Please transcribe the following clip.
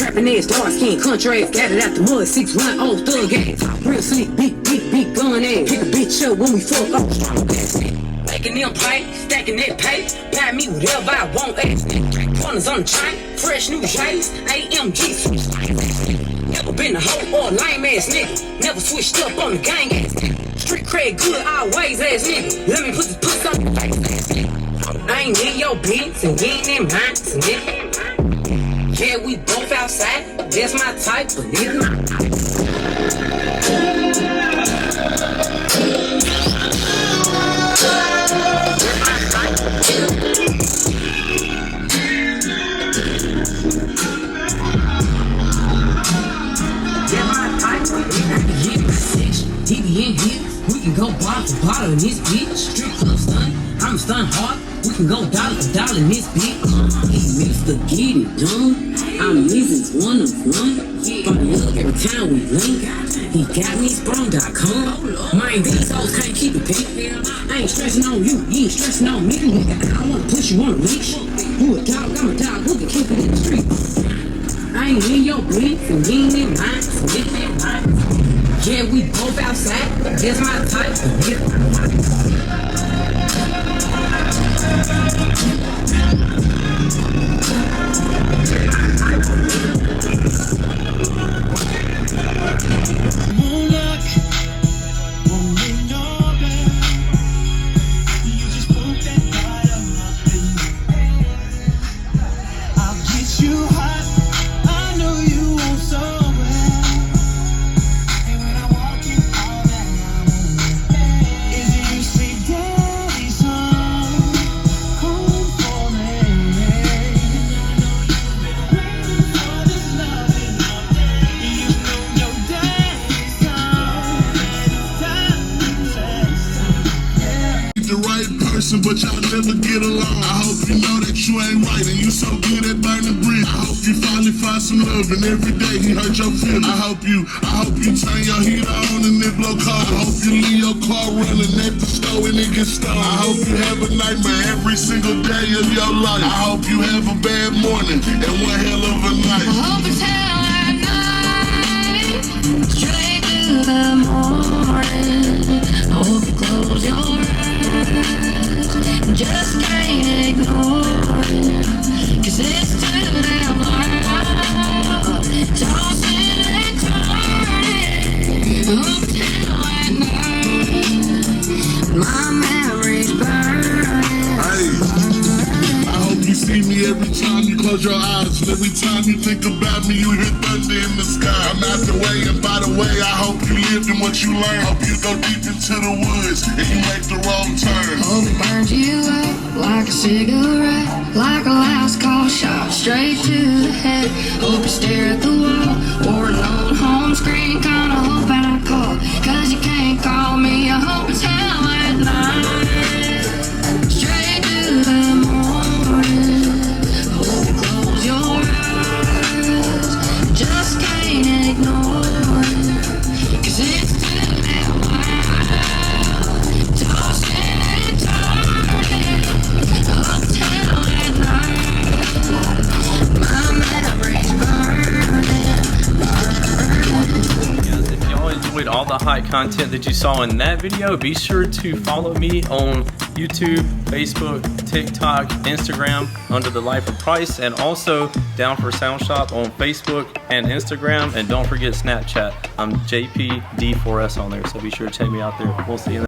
Trapping ass, dark skin, country ass, got it out the mud, 6'1", old thug ass. Real slick, big gun ass. Pick a bitch up when we fuck up, strong ass. Making them pipe, stacking that pipe, buy me whatever I want ass. Corners on the chain, fresh new shades, AMG. Never been a hoe or a lame ass nigga. Never switched up on the gang ass nigga. Street cred good always ass nigga. Let me put this puss on your face ass nigga. I ain't in your business and you ain't in mine, nigga. Yeah, we both outside, that's my type of nigga. TV in here, we can go bottle for bottle in this bitch. Strip club stun, I'm stun hard. We can go dollar for dollar in this bitch. He Mr. Get It Done. I'm Mrs. One of One. Funny up every time we link. He got me sprung.com. Man, these hoes can't keep it peak. I ain't stressing on you, you ain't stressing on me. I wanna push you on a leash. You a dog, I'm a dog, who can keep it in the street? I ain't in your business and you ain't in mine, so get in mine. Yeah, we both outside, that's my type of nigga. But y'all never get along. I hope you know that you ain't right and you so good at burning bridge. I hope you finally find some love and every day he hurt your feelings. I hope you turn your heat on and it blow cold. I hope you leave your car running at the store and it gets stolen. I hope you have a nightmare every single day of your life. I hope you have a bad morning and one hell of a night. I hope it's hell at night, straight to the morning. I hope you close your eyes. Just can't ignore it, 'cause it's too damn loud. Tossing and turning, until at night, my memories burning. I hope you see me every time you close your eyes, and every time you think about me, you hear thunder in the sky. I'm out the way, and by the way, I hope you lived in what you learned. Hope you go deep into the woods and you make the wrong turn. Hope it burns you up like a cigarette, like a last call shot straight to the head. Hope you stare at the wall or an old home screen. Kinda hope I call, 'cause you can't call me. I hope it's hell at night, straight to the morning. Hope you close your eyes, just can't ignore it, 'cause it's too damn loud. Tossing and turning, until at night, my memories burning. If y'all enjoyed all the hot content that you saw in that video, be sure to follow me on YouTube, Facebook, TikTok, Instagram under the Life of Price, and also Down for Sound Shop on Facebook and Instagram, and don't forget Snapchat. I'm JPD4S on there, so be sure to check me out there. We'll see you in the